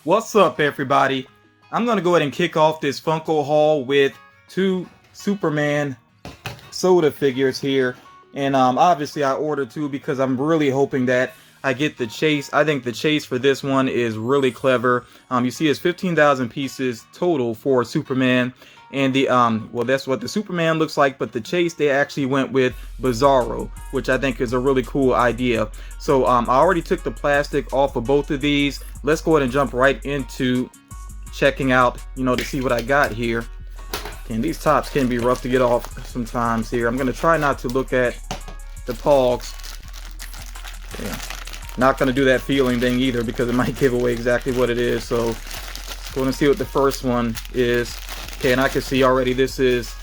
What's up, everybody? I'm gonna go ahead and kick off this Funko haul with two Superman soda figures here, and obviously I ordered two because I'm really hoping that I get the chase. I think the chase for this one is really clever. You see it's 15,000 pieces total for Superman, and the well, that's what the Superman looks like, but the chase, they actually went with Bizarro, which I think is a really cool idea. So I already took the plastic off of both of these. Let's go ahead and jump right into checking out, to see what I got here. And these tops can be rough to get off sometimes here. I'm gonna try not to look at the pogs. Yeah. Not gonna do that feeling thing either because it might give away exactly what it is. So going to see what the first one is. Okay, and I can see already this is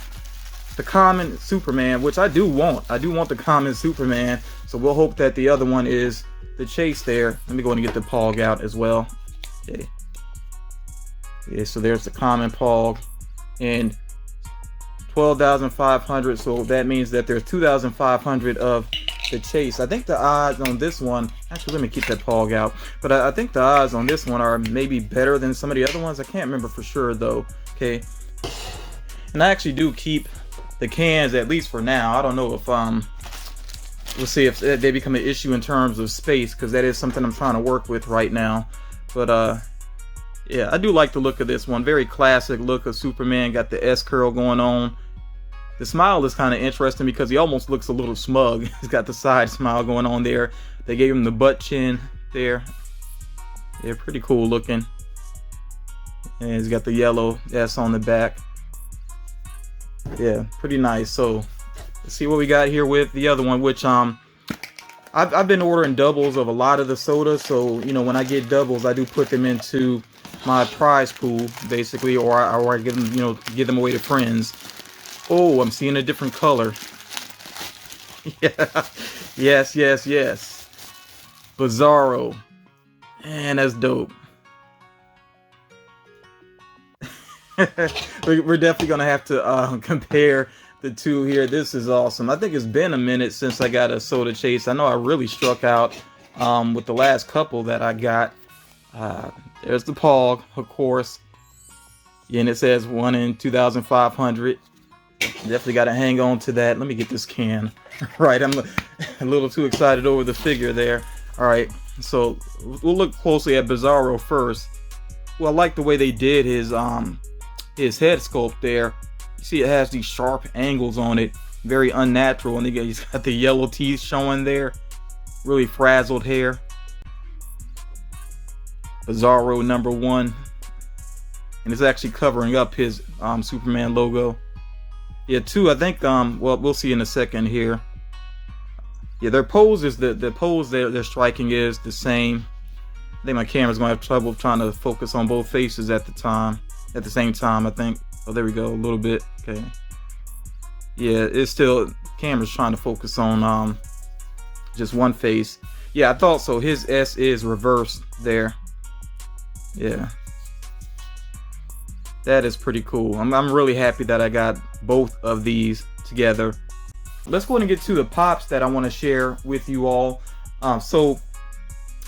the common Superman, which I do want. I do want the common Superman. So we'll hope that the other one is the chase there. Let me go and get the pog out as well. Okay. Yeah, so there's the common pog and 12,500. So that means that there's 2,500 of the chase. I think the odds on this one, actually let me keep that pog out, but I think the odds on this one are maybe better than some of the other ones. I can't remember for sure though. Okay, and I actually do keep the cans, at least for now. I don't know if we'll see if they become an issue in terms of space, because that is something I'm trying to work with right now. But yeah, I do like the look of this one. Very classic look of Superman. Got the S curl going on. The smile is kind of interesting because he almost looks a little smug. He's got the side smile going on there. They gave him the butt chin there. Yeah, pretty cool looking. And he's got the yellow S on the back. Yeah, pretty nice. So let's see what we got here with the other one, which I've been ordering doubles of a lot of the sodas. So when I get doubles, I do put them into my prize pool basically, or I give them give them away to friends. Oh, I'm seeing a different color. Yeah, yes. Bizarro, man, that's dope. We're definitely gonna have to compare the two here. This is awesome. I think it's been a minute since I got a soda chase. I know I really struck out with the last couple that I got. There's the pog, of course, and it says 1 in 2,500. Definitely got to hang on to that. Let me get this can right. I'm a little too excited over the figure there. All right, so we'll look closely at Bizarro first. Well, I like the way they did his head sculpt there. You see it has these sharp angles on it, very unnatural, and he's got the yellow teeth showing there, really frazzled hair. Bizarro #1, and it's actually covering up his Superman logo. Yeah, 2, I think well, we'll see in a second here. Yeah, their pose is the pose they're striking is the same. I think my camera's gonna have trouble trying to focus on both faces at the same time, I think. Oh, there we go, a little bit. Okay. Yeah, it's still, camera's trying to focus on just one face. Yeah, I thought so. His S is reversed there. Yeah, that is pretty cool. I'm really happy that I got both of these together. Let's go ahead and get to the pops that I want to share with you all. So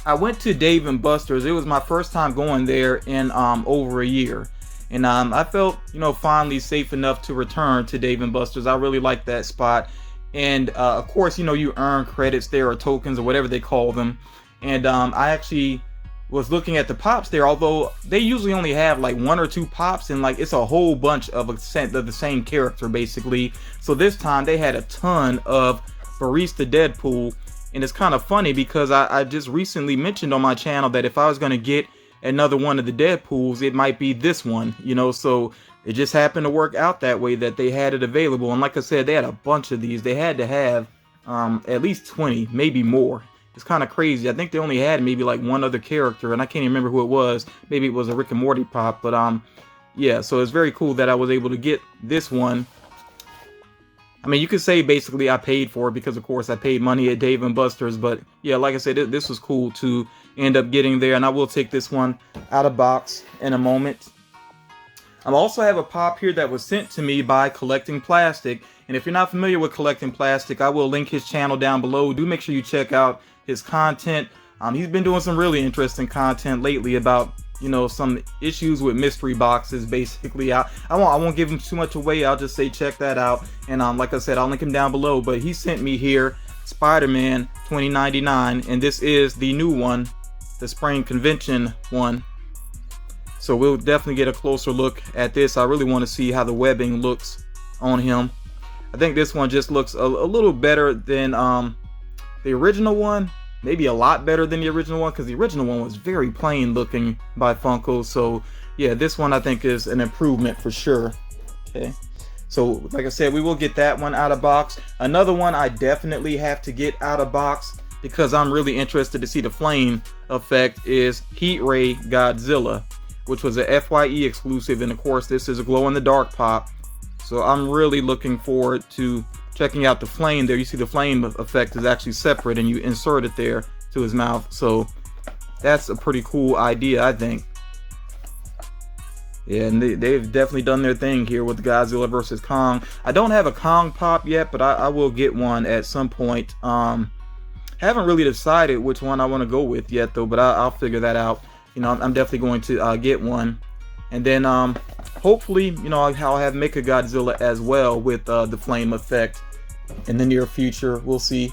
I went to Dave & Buster's. It was my first time going there in over a year, and I felt finally safe enough to return to Dave & Buster's. I really like that spot, and of course you earn credits there, or tokens, or whatever they call them. And I actually was looking at the pops there, although they usually only have like 1 or 2 pops, and like it's a whole bunch of the same character basically. So this time they had a ton of Barista Deadpool, and it's kind of funny because I just recently mentioned on my channel that if I was going to get another one of the Deadpools, it might be this one, so it just happened to work out that way that they had it available. And like I said, they had a bunch of these. They had to have at least 20, maybe more. It's kind of crazy. I think they only had maybe like 1 other character, and I can't even remember who it was. Maybe it was a Rick and Morty pop, but yeah, so it's very cool that I was able to get this one. I mean, you could say basically I paid for it because of course I paid money at Dave & Buster's, but yeah, like I said, this was cool to end up getting there, and I will take this one out of box in a moment. I also have a pop here that was sent to me by Collecting Plastic, and if you're not familiar with Collecting Plastic, I will link his channel down below. Do make sure you check out his content. He's been doing some really interesting content lately about you know, some issues with mystery boxes. Basically, I won't give him too much away. I'll just say check that out, and like I said, I'll link him down below. But he sent me here Spider-Man 2099, and this is the new one, the spring convention one. So we'll definitely get a closer look at this. I really want to see how the webbing looks on him. I think this one just looks a little better than the original one. Maybe a lot better than the original one, because the original one was very plain looking by Funko. So yeah, this one I think is an improvement for sure. Okay, so like I said, we will get that one out of box. Another one I definitely have to get out of box, because I'm really interested to see the flame effect, is Heat Ray Godzilla, which was a FYE exclusive, and of course this is a glow in the dark pop. So I'm really looking forward to checking out the flame there. You see the flame effect is actually separate, and you insert it there to his mouth. So that's a pretty cool idea, I think. Yeah, and they've definitely done their thing here with Godzilla versus Kong. I don't have a Kong pop yet, but I will get one at some point. Haven't really decided which one I want to go with yet though, but I'll figure that out. You know, I'm definitely going to get one. And then hopefully, you know, I'll have Mechagodzilla as well with the flame effect in the near future. We'll see.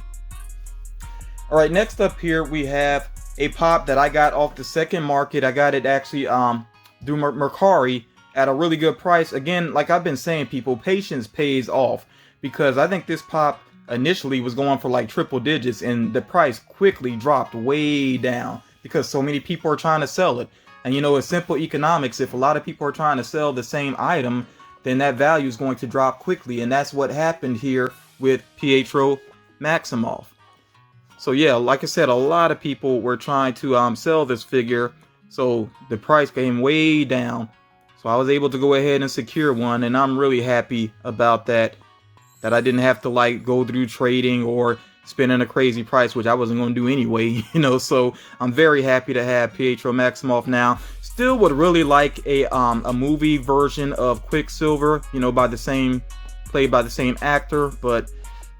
All right, next up here we have a pop that I got off the second market. I got it actually through Mercari at a really good price. Again, like I've been saying, people, patience pays off, because I think this pop initially was going for like triple digits, and the price quickly dropped way down because so many people are trying to sell it. And you know, it's simple economics. If a lot of people are trying to sell the same item, then that value is going to drop quickly. And that's what happened here with Pietro Maximoff. So yeah, like I said, a lot of people were trying to sell this figure. So the price came way down. So I was able to go ahead and secure one. And I'm really happy about that. That I didn't have to like go through trading or spending a crazy price, which I wasn't going to do anyway, you know. So I'm very happy to have Pietro Maximoff now. Still would really like a movie version of Quicksilver, you know, played by the same actor, but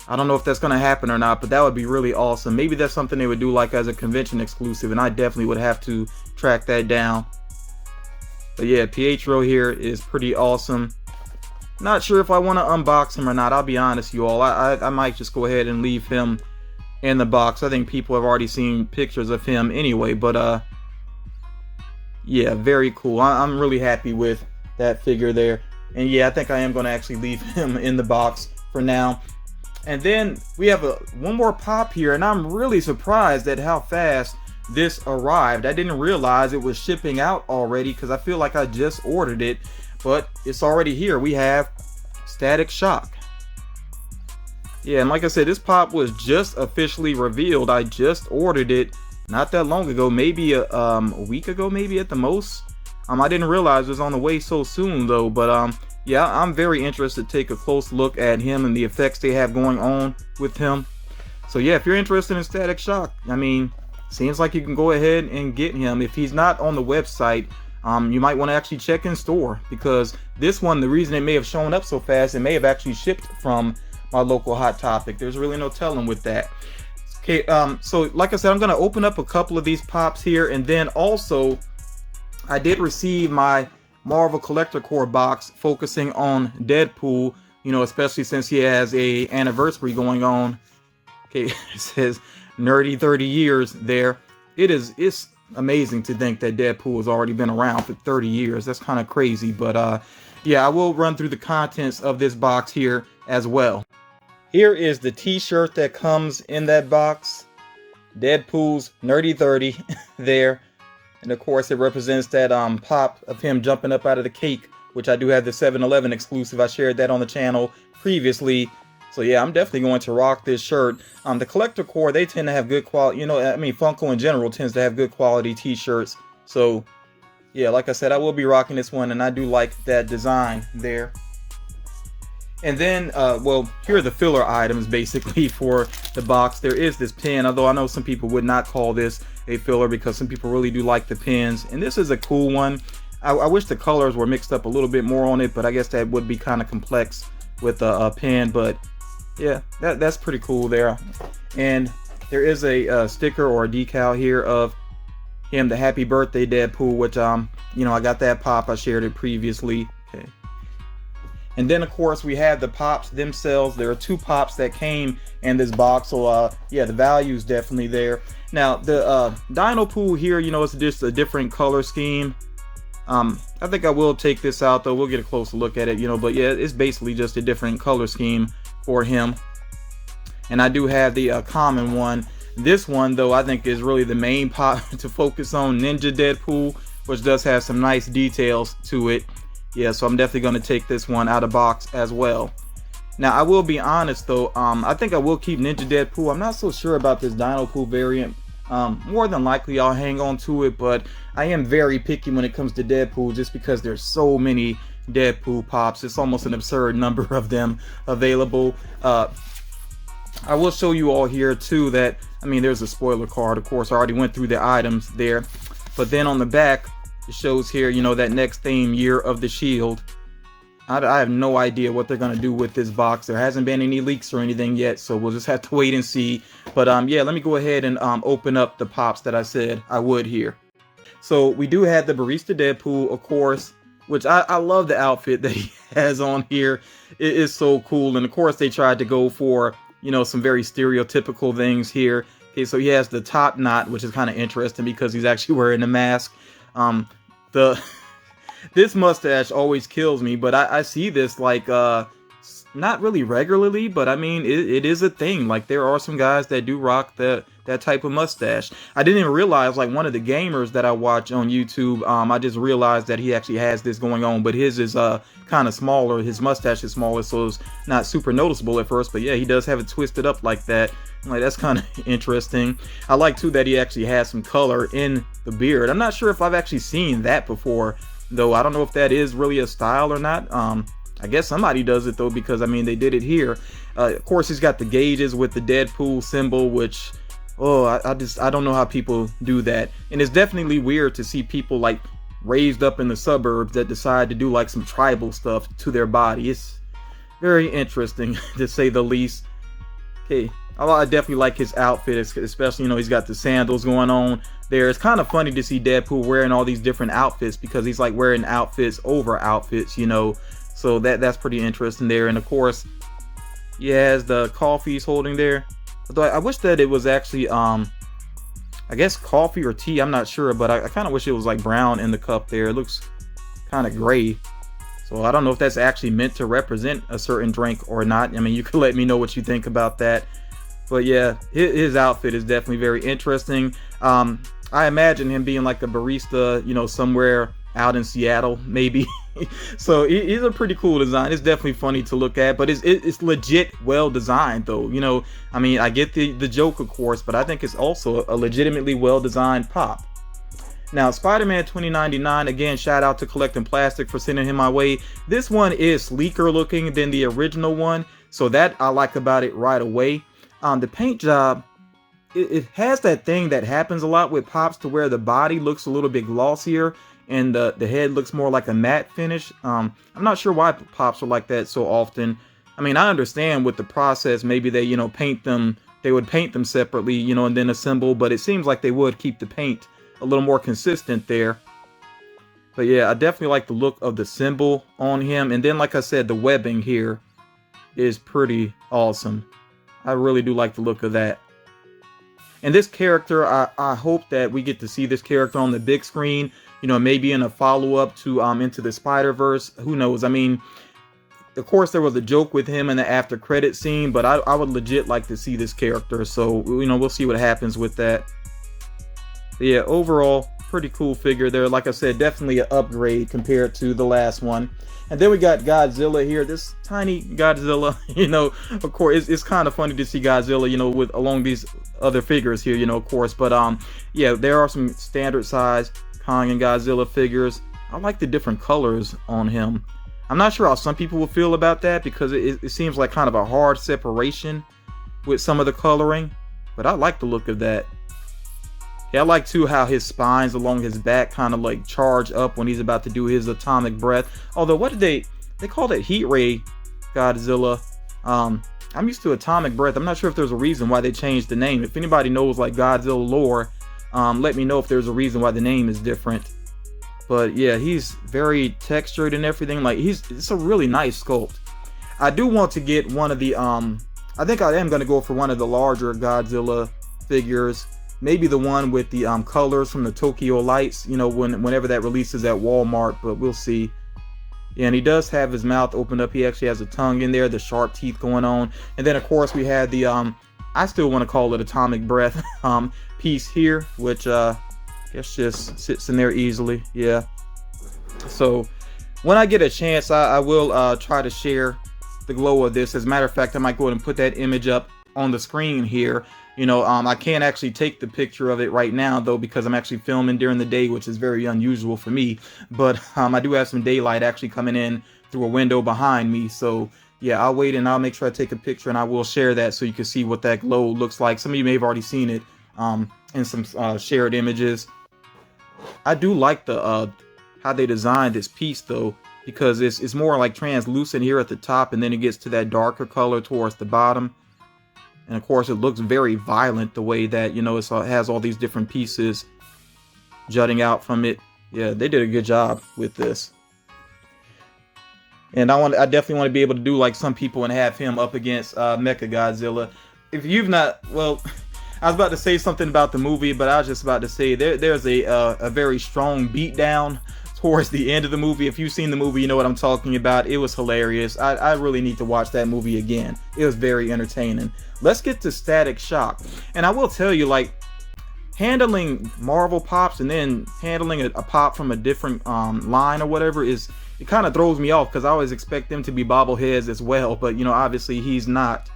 I don't know if that's going to happen or not. But that would be really awesome. Maybe that's something they would do like as a convention exclusive, and I definitely would have to track that down. But yeah, Pietro here is pretty awesome. Not sure if I want to unbox him or not. I'll be honest, you all. I might just go ahead and leave him in the box. I think people have already seen pictures of him anyway. But yeah, very cool. I'm really happy with that figure there. And yeah, I think I am going to actually leave him in the box for now. And then we have one more pop here, and I'm really surprised at how fast this arrived. I didn't realize it was shipping out already, because I feel like I just ordered it. But it's already here. We have Static Shock. Yeah, and like I said, this pop was just officially revealed. I just ordered it not that long ago, maybe a week ago, maybe at the most. I didn't realize it was on the way so soon though. But yeah, I'm very interested to take a close look at him and the effects they have going on with him. So yeah, if you're interested in Static Shock, I mean, seems like you can go ahead and get him. If he's not on the website, you might want to actually check in store, because this one, the reason it may have shown up so fast, it may have actually shipped from my local Hot Topic. There's really no telling with that. Okay, so like I said, I'm going to open up a couple of these pops here, and then also I did receive my Marvel Collector Core box focusing on Deadpool, you know, especially since he has a anniversary going on. Okay, it says nerdy 30 years there. It's amazing to think that Deadpool has already been around for 30 years. That's kind of crazy. But yeah, I will run through the contents of this box here as well. Here is the t-shirt that comes in that box. Deadpool's Nerdy 30 there. And of course it represents that pop of him jumping up out of the cake, which I do have the 7-Eleven exclusive. I shared that on the channel previously. So yeah, I'm definitely going to rock this shirt. The Collector Core, they tend to have good quality, you know, I mean, Funko in general tends to have good quality t-shirts. So yeah, like I said, I will be rocking this one, and I do like that design there. And then, well, here are the filler items basically for the box. There is this pen, although I know some people would not call this a filler because some people really do like the pens. And this is a cool one. I wish the colors were mixed up a little bit more on it, but I guess that would be kind of complex with a pen. But yeah, that's pretty cool there. And there is a sticker or a decal here of him the Happy Birthday Deadpool, which you know, I got that pop, I shared it previously. Okay. And then of course we have the pops themselves. There are 2 pops that came in this box, so yeah, the value is definitely there. Now the Dino Pool here, you know, it's just a different color scheme. I think I will take this out though, we'll get a closer look at it, you know, but yeah, it's basically just a different color scheme for him. And I do have the common one. This one though, I think is really the main pop to focus on, Ninja Deadpool, which does have some nice details to it. Yeah, so I'm definitely going to take this one out of box as well. Now I will be honest though, I think I will keep Ninja Deadpool. I'm not so sure about this Dino Pool variant. More than likely I'll hang on to it, but I am very picky when it comes to Deadpool, just because there's so many Deadpool pops. It's almost an absurd number of them available. I will show you all here too that, I mean, there's a spoiler card, of course. I already went through the items there, but then on the back it shows here, you know, that next theme, Year of the Shield. I have no idea what they're gonna do with this box. There hasn't been any leaks or anything yet, so we'll just have to wait and see. But yeah, let me go ahead and open up the pops that I said I would here. So we do have the Barista Deadpool, of course, which I love the outfit that he has on here. It is so cool, and of course they tried to go for, you know, some very stereotypical things here. Okay, so he has the top knot, which is kind of interesting because he's actually wearing a mask. This mustache always kills me, but I see this like not really regularly, but I mean it is a thing. Like there are some guys that do rock that type of mustache. I didn't even realize, like one of the gamers that I watch on YouTube, I just realized that he actually has this going on, but his is kind of smaller. His mustache is smaller, so it's not super noticeable at first, but yeah, he does have it twisted up like that. Like that's kind of interesting. I like too that he actually has some color in the beard. I'm not sure if I've actually seen that before though. I don't know if that is really a style or not. I guess somebody does it though, because I mean they did it here. Of course he's got the gauges with the Deadpool symbol, which I don't know how people do that. And it's definitely weird to see people like raised up in the suburbs that decide to do like some tribal stuff to their body. It's very interesting to say the least. Okay, I definitely like his outfit, especially, you know, he's got the sandals going on there. It's kind of funny to see Deadpool wearing all these different outfits, because he's like wearing outfits over outfits, you know, so that's pretty interesting there. And of course he has the coffee he's holding there. Although I wish that it was actually I guess coffee or tea, I'm not sure, but I kind of wish it was like brown in the cup there. It looks kind of gray, so I don't know if that's actually meant to represent a certain drink or not. I mean, you could let me know what you think about that. But yeah, his outfit is definitely very interesting. I imagine him being like a barista, you know, somewhere out in Seattle, maybe. So it's a pretty cool design. It's definitely funny to look at, but it's legit well designed though. You know, I mean, I get the joke, of course, but I think it's also a legitimately well designed pop. Now, Spider-Man 2099, again, shout out to Collecting Plastic for sending him my way. This one is sleeker looking than the original one, so that I like about it right away. The paint job, it has that thing that happens a lot with pops, to where the body looks a little bit glossier and the head looks more like a matte finish. I'm not sure why pops are like that so often. I mean, I understand with the process, maybe they, you know, they would paint them separately, you know, and then assemble, but it seems like they would keep the paint a little more consistent there. But yeah, I definitely like the look of the symbol on him. And then, like I said, the webbing here is pretty awesome. I really do like the look of that. And this character, I hope that we get to see this character on the big screen, you know, maybe in a follow-up to Into the Spider-Verse. Who knows? I mean, of course there was a joke with him in the after credit scene, but I would legit like to see this character. So, you know, we'll see what happens with that. But yeah, overall, pretty cool figure there. Like I said, definitely an upgrade compared to the last one. And then we got Godzilla here, this tiny Godzilla. You know, of course, it's kind of funny to see Godzilla, you know, with along these other figures here, you know, of course. But yeah, there are some standard size Kong and Godzilla figures. I like the different colors on him. I'm not sure how some people will feel about that, because it seems like kind of a hard separation with some of the coloring, but I like the look of that. Yeah, I like too how his spines along his back kind of like charge up when he's about to do his atomic breath. Although, what did they call that heat ray Godzilla? I'm used to atomic breath. I'm not sure if there's a reason why they changed the name. If anybody knows like Godzilla lore, Let me know if there's a reason why the name is different. But yeah, he's very textured and everything. Like, it's a really nice sculpt. I do want to get one of the I think I am going to go for one of the larger Godzilla figures. Maybe the one with the colors from the Tokyo Lights, you know, whenever that releases at Walmart, but we'll see. Yeah, and he does have his mouth opened up. He actually has a tongue in there, the sharp teeth going on. And then of course we had the I still want to call it Atomic Breath piece here, which I guess just sits in there easily. Yeah. So when I get a chance, I will try to share the glow of this. As a matter of fact, I might go ahead and put that image up on the screen here. You know, I can't actually take the picture of it right now though, because I'm actually filming during the day, which is very unusual for me. But I do have some daylight actually coming in through a window behind me. So yeah, I'll wait and I'll make sure I take a picture and I will share that so you can see what that glow looks like. Some of you may have already seen it in some shared images. I do like the how they designed this piece though, because it's more like translucent here at the top, and then it gets to that darker color towards the bottom. And of course it looks very violent the way that, you know, it has all these different pieces jutting out from it. Yeah, they did a good job with this. And I definitely want to be able to do like some people and have him up against Mechagodzilla. If you've not, well, I was about to say something about the movie, but I was just about to say there's a very strong beatdown towards the end of the movie. If you've seen the movie, you know what I'm talking about. It was hilarious. I really need to watch that movie again. It was very entertaining. Let's get to Static Shock. And I will tell you, like, handling Marvel pops and then handling a pop from a different line or whatever it kind of throws me off, because I always expect them to be bobbleheads as well, but you know, obviously he's not.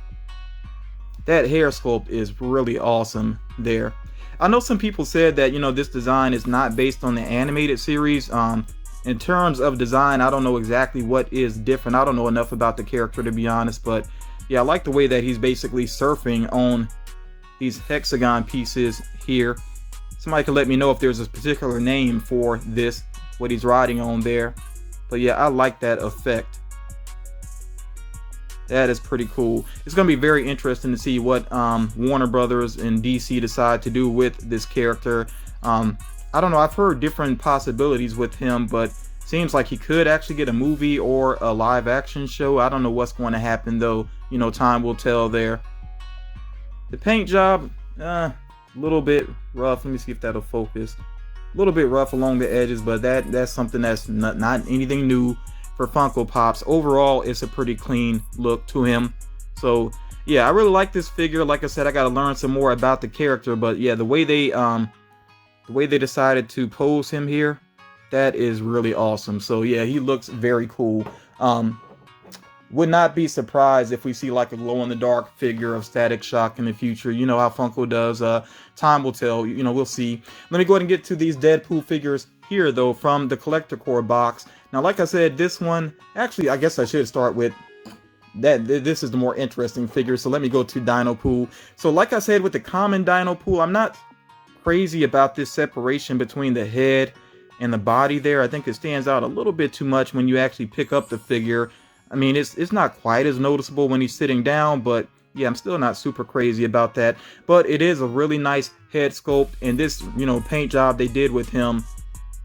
That hair sculpt is really awesome there. I know some people said that, you know, this design is not based on the animated series. In terms of design, I don't know exactly what is different. I don't know enough about the character, to be honest, but yeah, I like the way that he's basically surfing on these hexagon pieces here. Somebody can let me know if there's a particular name for this, what he's riding on there. But yeah, I like that effect. That is pretty cool. It's going to be very interesting to see what Warner Brothers and DC decide to do with this character. I don't know, I've heard different possibilities with him, but seems like he could actually get a movie or a live action show. I don't know what's going to happen though. You know, time will tell there. The paint job, a little bit rough. Let me see if that'll focus. A little bit rough along the edges, but that's something that's not anything new for Funko Pops. Overall, it's a pretty clean look to him. So yeah, I really like this figure. Like I said, I got to learn some more about the character, but yeah, the way they decided to pose him here, that is really awesome. So yeah, he looks very cool. Would not be surprised if we see like a glow-in-the-dark figure of Static Shock in the future. You know how Funko does. Time will tell. You know, we'll see. Let me go ahead and get to these Deadpool figures here, though, from the Collector Core box. Now, like I said, this one, actually, I guess I should start with that. This is the more interesting figure. So let me go to Dino Pool. So like I said, with the common Dino Pool, I'm not crazy about this separation between the head and the body there. I think it stands out a little bit too much when you actually pick up the figure. I mean, it's not quite as noticeable when he's sitting down, but yeah, I'm still not super crazy about that. But it is a really nice head sculpt, and this, you know, paint job they did with him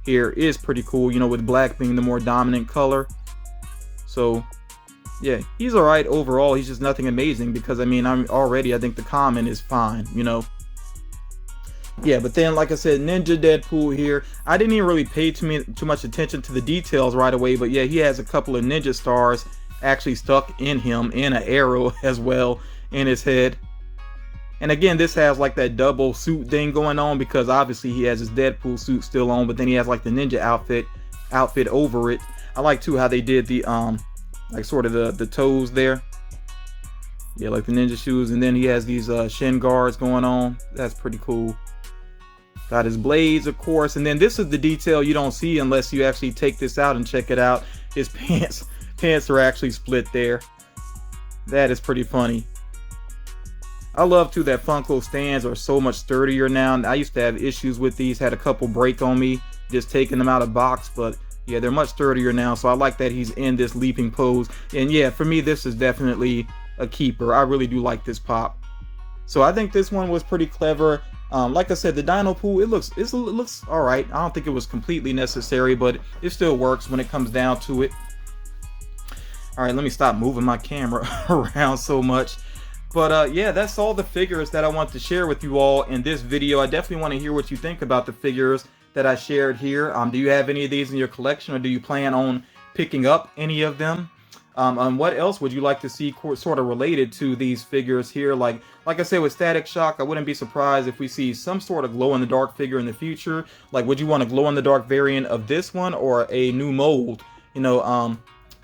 here is pretty cool, you know, with black being the more dominant color. So yeah, he's all right overall. He's just nothing amazing, because I mean, I think the common is fine, you know. Yeah, but then, like I said, Ninja Deadpool here. I didn't even really pay too much attention to the details right away, but yeah, he has a couple of ninja stars actually stuck in him, and an arrow as well in his head. And again, this has like that double suit thing going on, because obviously he has his Deadpool suit still on, but then he has like the ninja outfit over it. I like too how they did the like sort of the toes there. Yeah, like the ninja shoes, and then he has these shin guards going on. That's pretty cool. Got his blades, of course, and then this is the detail you don't see unless you actually take this out and check it out. His pants are actually split there. That is pretty funny. I love too that Funko stands are so much sturdier now. I used to have issues with these, had a couple break on me just taking them out of box, but yeah, they're much sturdier now. So I like that he's in this leaping pose, and yeah, for me this is definitely a keeper. I really do like this pop. So I think this one was pretty clever. Like I said, the dino pool, it looks all right. I don't think it was completely necessary, but it still works when it comes down to it. All right, let me stop moving my camera around so much. But yeah, that's all the figures that I want to share with you all in this video. I definitely want to hear what you think about the figures that I shared here. Do you have any of these in your collection, or do you plan on picking up any of them? What else would you like to see sort of related to these figures here? Like I said, with Static Shock, I wouldn't be surprised if we see some sort of glow-in-the-dark figure in the future. Like, would you want a glow-in-the-dark variant of this one or a new mold? You know,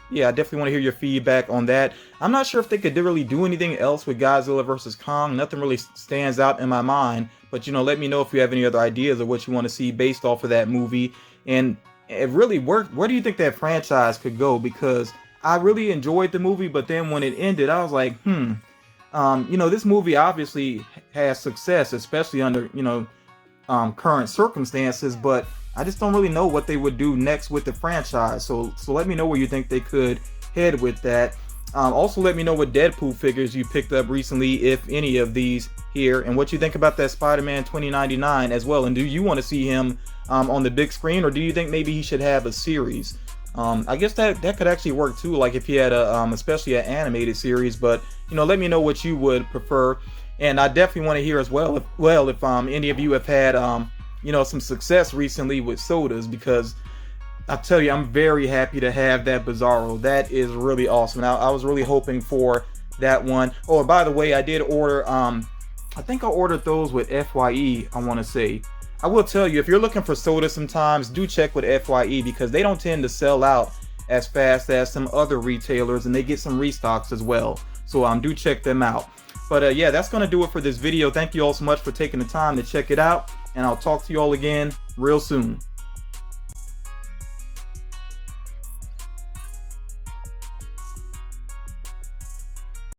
yeah, I definitely want to hear your feedback on that. I'm not sure if they could really do anything else with Godzilla vs. Kong. Nothing really stands out in my mind. But, you know, let me know if you have any other ideas of what you want to see based off of that movie. And it really worked. Where do you think that franchise could go? Because I really enjoyed the movie, but then when it ended, I was like, you know, this movie obviously has success, especially under, you know, current circumstances, but I just don't really know what they would do next with the franchise. So let me know where you think they could head with that. Also, let me know what Deadpool figures you picked up recently, if any of these here, and what you think about that Spider-Man 2099 as well. And do you want to see him on the big screen, or do you think maybe he should have a series? I guess that could actually work too, like if he had a especially an animated series. But you know, let me know what you would prefer, and I definitely want to hear as well if any of you have had you know, some success recently with sodas, because I tell you, I'm very happy to have that Bizarro. That is really awesome. Now, I was really hoping for that one. Oh, and by the way, I did order, I think I ordered those with FYE, I want to say. I will tell you, if you're looking for soda sometimes, do check with FYE, because they don't tend to sell out as fast as some other retailers, and they get some restocks as well. So do check them out. But yeah, that's going to do it for this video. Thank you all so much for taking the time to check it out, and I'll talk to you all again real soon.